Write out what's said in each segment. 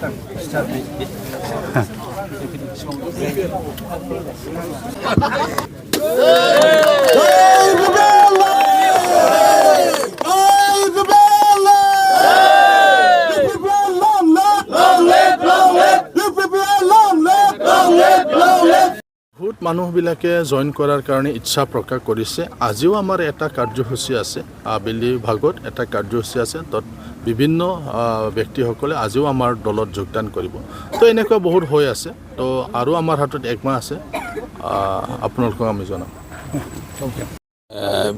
বহুত মানুহবিলাকে জইন কৰাৰ কাৰণে ইচ্ছা প্ৰকাশ কৰিছে। আজিও আমাৰ এটা কাৰ্যসূচী আছে, আবেলি ভাগত এটা কাৰ্যসূচী আছে, তাত বিভিন্ন ব্যক্তিসকলে আজিও আমাৰ দলত যোগদান কৰিব। তো এনেকুৱা বহুত হৈ আছে। তো আৰু আমাৰ হাতত একমাহ আছে, আপোনালোকক আমি জনাম।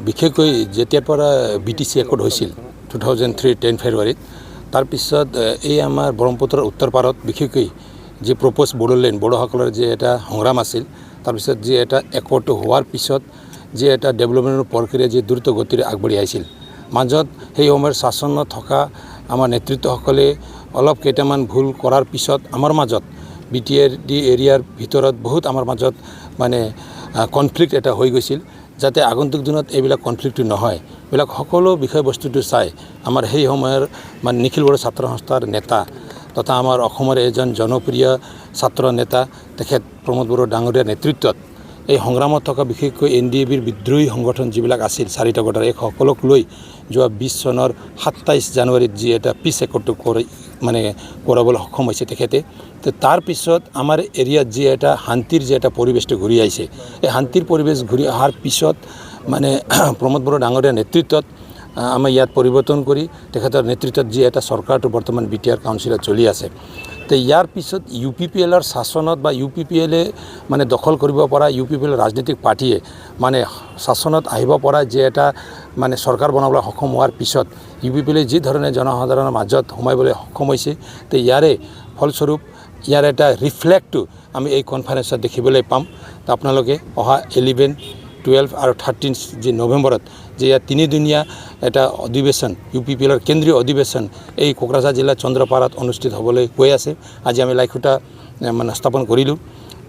বিশেষকৈ যেতিয়াৰ পৰা BTC একৰ্ড হৈছিল 2003 10 ফেব্ৰুৱাৰীত, তাৰপিছত এই আমাৰ ব্ৰহ্মপুত্ৰৰ উত্তৰ পাৰত বিশেষকৈ যে প্ৰপ'জ বড়োলেণ্ড বড়োসকলৰ যে এটা সংগ্ৰাম আছিল, তাৰপিছত যে এটা একৰ্ড হোৱাৰ পিছত যে এটা ডেভেলপমেণ্টৰ প্ৰক্ৰিয়া যে দ্ৰুত গতিৰে আগবাঢ়ি আহিছিল, মাজত সেই সময়ৰ শাসনত থকা আমাৰ নেতৃত্বসকলে অলপ কেইটামান ভুল কৰাৰ পিছত আমাৰ মাজত BTD এৰিয়াৰ ভিতৰত বহুত আমাৰ মাজত মানে কনফ্লিক্ট এটা হৈ গৈছিল, যাতে আগন্তুক দিনত এইবিলাক কনফ্লিক্টটো নহয়। এইবিলাক সকলো বিষয়বস্তুটো চাই আমাৰ সেই সময়ৰ মানে নিখিল বড়ো ছাত্ৰ সংস্থাৰ নেতা তথা আমাৰ অসমৰ এজন জনপ্ৰিয় ছাত্ৰ নেতা তেখেত প্ৰমোদ বড়ো ডাঙৰীয়াৰ নেতৃত্বত এই সংগ্ৰামত থকা বিশেষকৈ NDABৰ বিদ্ৰোহী সংগঠন যিবিলাক আছিল চাৰিটা গোটৰ, এই সকলক লৈ যোৱা 20 চনৰ 27 জানুৱাৰীত যি এটা পিছ একৰ্ড মানে কৰাবলৈ সক্ষম হৈছে তেখেতে। তো তাৰপিছত আমাৰ এৰিয়াত যি এটা শান্তিৰ যে এটা পৰিৱেশটো ঘূৰি আহিছে, এই শান্তিৰ পৰিৱেশ ঘূৰি অহাৰ পিছত মানে প্ৰমোদ বড়ো ডাঙৰীয়াৰ নেতৃত্বত আমাৰ ইয়াত পৰিৱৰ্তন কৰি তেখেতৰ নেতৃত্বত যি এটা চৰকাৰটো বৰ্তমান BTR কাউন্সিলত চলি আছে। তো ইয়াৰ পিছত UPPLৰ শাসনত বা UPPLে মানে দখল কৰিব পৰা UPPL ৰাজনৈতিক পাৰ্টীয়ে মানে শাসনত আহিব পৰা যে এটা মানে চৰকাৰ বনাবলৈ সক্ষম হোৱাৰ পিছত UPPLে যি ধৰণে জনসাধাৰণৰ মাজত সোমাইবলৈ সক্ষম হৈছে, তো ইয়াৰে ফলস্বৰূপ ইয়াৰ এটা ৰিফ্লেক্টটো আমি এই কনফাৰেন্সত দেখিবলৈ পাম। তো আপোনালোকে অহা 11, 12 আৰু 13 যি নৱেম্বৰত যে ইয়াত 3দিনীয়া এটা অধিৱেশন UPPLৰ কেন্দ্ৰীয় অধিৱেশন এই কোকৰাঝাৰ জিলাৰ চন্দ্ৰপাৰাত অনুষ্ঠিত হ'বলৈ গৈ আছে। আজি আমি লাইখুটা মানে স্থাপন কৰিলোঁ।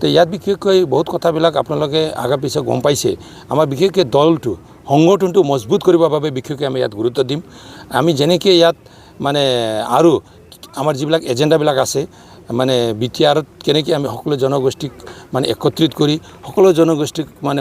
তো ইয়াত বিশেষকৈ বহুত কথাবিলাক আপোনালোকে আগা পিছে গম পাইছে। আমাৰ বিশেষকৈ দলটো সংগঠনটো মজবুত কৰিবৰ বাবে বিশেষকৈ আমি ইয়াত গুৰুত্ব দিম। আমি যেনেকৈ ইয়াত মানে আৰু আমাৰ যিবিলাক এজেণ্ডাবিলাক আছে মানে BTRত কেনেকৈ আমি সকলো জনগোষ্ঠীক মানে একত্ৰিত কৰি সকলো জনগোষ্ঠীক মানে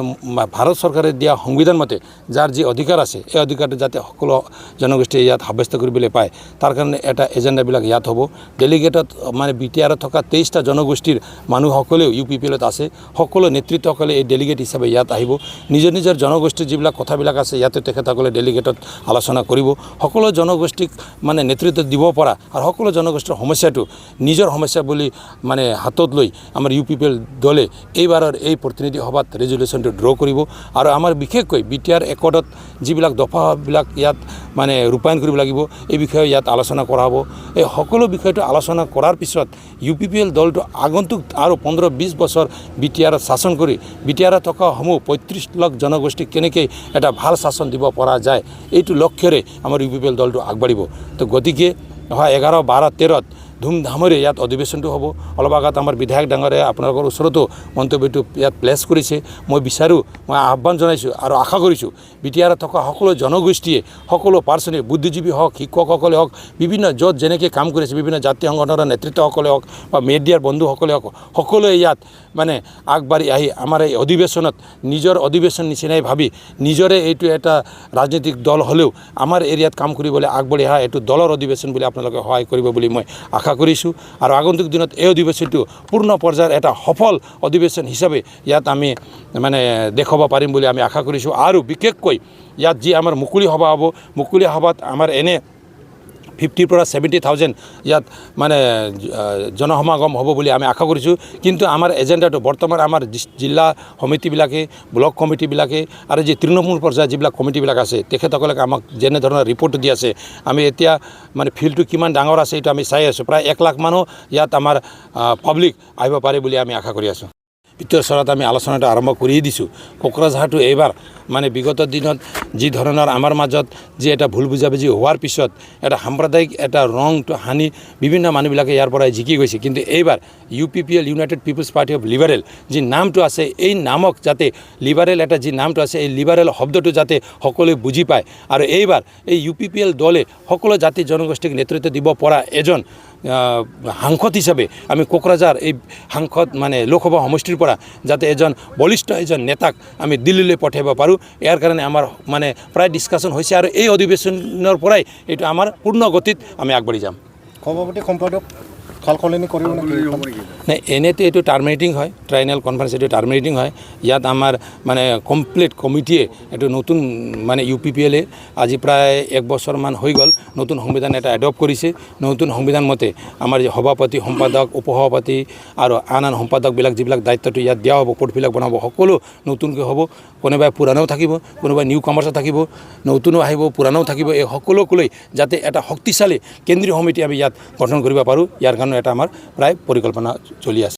ভাৰত চৰকাৰে দিয়া সংবিধান মতে যাৰ যি অধিকাৰ আছে এই অধিকাৰটো যাতে সকলো জনগোষ্ঠীয়ে ইয়াত সাব্যস্ত কৰিবলৈ পায়, তাৰ কাৰণে এটা এজেণ্ডাবিলাক ইয়াত হ'ব। ডেলিগেটত মানে BTRত থকা 23টা জনগোষ্ঠীৰ মানুহসকলেও UPPLত আছে, সকলো নেতৃত্বসকলে এই ডেলিগেট হিচাপে ইয়াত আহিব। নিজৰ নিজৰ জনগোষ্ঠীৰ যিবিলাক কথাবিলাক আছে ইয়াতে তেখেতসকলে ডেলিগেটত আলোচনা কৰিব। সকলো জনগোষ্ঠীক মানে নেতৃত্ব দিব পৰা আৰু সকলো জনগোষ্ঠীৰ সমস্যাটো নিজৰ সমস্যা বুলি মানে হাতত লৈ আমাৰ UPPL দলে এইবাৰৰ এই প্ৰতিনিধি সভাত ৰেজুলেশ্যনটো ড্ৰ কৰিব। আৰু আমাৰ বিশেষকৈ BTR একৰ্ডত যিবিলাক দফাবিলাক ইয়াত মানে ৰূপায়ণ কৰিব লাগিব এই বিষয়ে ইয়াত আলোচনা কৰা হ'ব। এই সকলো বিষয়টো আলোচনা কৰাৰ পিছত UPPL দলটো আগন্তুক আৰু 15-20 বছৰ BTRত শাসন কৰি BTRত থকা সমূহ 35 লাখ জনগোষ্ঠীক কেনেকৈ এটা ভাল শাসন দিব পৰা যায় এইটো লক্ষ্যৰে আমাৰ UPPL দলটো আগবাঢ়িব। তো গতিকে অহা 11, 12, 13ত ধুমধামেৰে ইয়াত অধিৱেশনটো হ'ব। অলপ আগত আমাৰ বিধায়ক ডাঙৰে আপোনালোকৰ ওচৰতো মন্তব্যটো ইয়াত প্লেছ কৰিছে। মই বিচাৰোঁ, মই আহ্বান জনাইছোঁ আৰু আশা কৰিছোঁ BTRত থকা সকলো জনগোষ্ঠীয়ে সকলো পাৰ্চনে বুদ্ধিজীৱী হওক, শিক্ষকসকলে হওক, বিভিন্ন য'ত যেনেকৈ কাম কৰিছে বিভিন্ন জাতীয় সংগঠনৰ নেতৃত্বসকলে হওক বা মিডিয়াৰ বন্ধুসকলে হওক, সকলোৱে ইয়াত মানে আগবাঢ়ি আহি আমাৰ এই অধিৱেশনত নিজৰ অধিৱেশন নিচিনাই ভাবি নিজৰে এইটো এটা ৰাজনৈতিক দল হ'লেও আমাৰ এৰিয়াত কাম কৰিবলৈ আগবাঢ়ি অহা এইটো দলৰ অধিৱেশন বুলি আপোনালোকে সহায় কৰিব বুলি মই আশা কৰিছোঁ। আৰু আগন্তুক দিনত এই অধিৱেশনটো পূৰ্ণ পৰ্যায়ৰ এটা সফল অধিৱেশন হিচাপে ইয়াত আমি মানে দেখুৱাব পাৰিম বুলি আমি আশা কৰিছোঁ। আৰু বিশেষকৈ ইয়াত যি আমাৰ মুকলি সভা হ'ব, মুকলি সভাত আমাৰ এনে 50 পৰা 70,000 ইয়াত মানে জনসমাগম হ'ব বুলি আমি আশা কৰিছোঁ। কিন্তু আমাৰ এজেণ্ডাটো বৰ্তমান আমাৰ জিলা সমিতিবিলাকে, ব্লক কমিটিবিলাকে আৰু যি তৃণমূল পৰ্যায়ৰ যিবিলাক কমিটিবিলাক আছে তেখেতসকলে আমাক যেনেধৰণৰ ৰিপৰ্ট দি আছে, আমি এতিয়া মানে ফিল্ডটো কিমান ডাঙৰ আছে এইটো আমি চাই আছোঁ। প্ৰায় 1 লাখ মানুহ ইয়াত আমাৰ পাব্লিক আহিব পাৰে বুলি আমি আশা কৰি আছোঁ। ভিতৰ চৰত আমি আলোচনাটো আৰম্ভ কৰিয়ে দিছোঁ। কোকৰাঝাৰটো এইবাৰ মানে বিগত দিনত যি ধৰণৰ আমাৰ মাজত যি এটা ভুল বুজাবুজি হোৱাৰ পিছত এটা সাম্প্ৰদায়িক এটা ৰংটো সানি বিভিন্ন মানুহবিলাকে ইয়াৰ পৰাই জিকি গৈছে। কিন্তু এইবাৰ UPPL ইউনাইটেড পিপলছ পাৰ্টি অফ লিবাৰেল যি নামটো আছে, এই নামক যাতে লিবাৰেল এটা যি নামটো আছে এই লিবাৰেল শব্দটো যাতে সকলোৱে বুজি পায়। আৰু এইবাৰ এই UPPL দলে সকলো জাতি জনগোষ্ঠীক নেতৃত্ব দিব পৰা এজন সাংসদ হিচাপে আমি কোকৰাঝাৰ এই সাংসদ মানে লোকসভা সমষ্টিৰ পৰা যাতে এজন বলিষ্ঠ এজন নেতাক আমি দিল্লীলৈ পঠাব পাৰোঁ ইয়াৰ কাৰণে আমাৰ মানে প্ৰায় ডিছকাশ্যন হৈছে আৰু এই অধিৱেশনৰ পৰাই এইটো আমাৰ পূৰ্ণ গতিত আমি আগবাঢ়ি যাম সভাপতি সম্পাদক খাল সলনি কৰিব নাই এনেতো এইটো টাৰ্মিনেটিং হয় ট্ৰাইনেল কনফাৰেন্স এইটো টাৰ্মিনেটিং হয় ইয়াত আমাৰ মানে কমপ্লিট কমিটিয়ে এইটো নতুন মানে UPPL আজি প্ৰায় 1 বছৰমান হৈ গ'ল নতুন সংবিধান এটা এডপ্ট কৰিছে নতুন সংবিধান মতে আমাৰ সভাপতি সম্পাদক উপসভাপতি আৰু আন সম্পাদকবিলাক যিবিলাক দায়িত্বটো ইয়াত দিয়া হ'ব কোডবিলাক বনাব সকলো নতুনকৈ হ'ব কোনোবাই পুৰাণাও থাকিব কোনোবাই নিউ কামাৰ্ছো থাকিব নতুনো আহিব পুৰাণাও থাকিব এই সকলোকলৈ যাতে এটা শক্তিশালী কেন্দ্ৰীয় সমিতি আমি ইয়াত গঠন কৰিব পাৰোঁ ইয়াৰ কাৰণে এটা আমাৰ প্ৰায় পৰিকল্পনা চলি আছে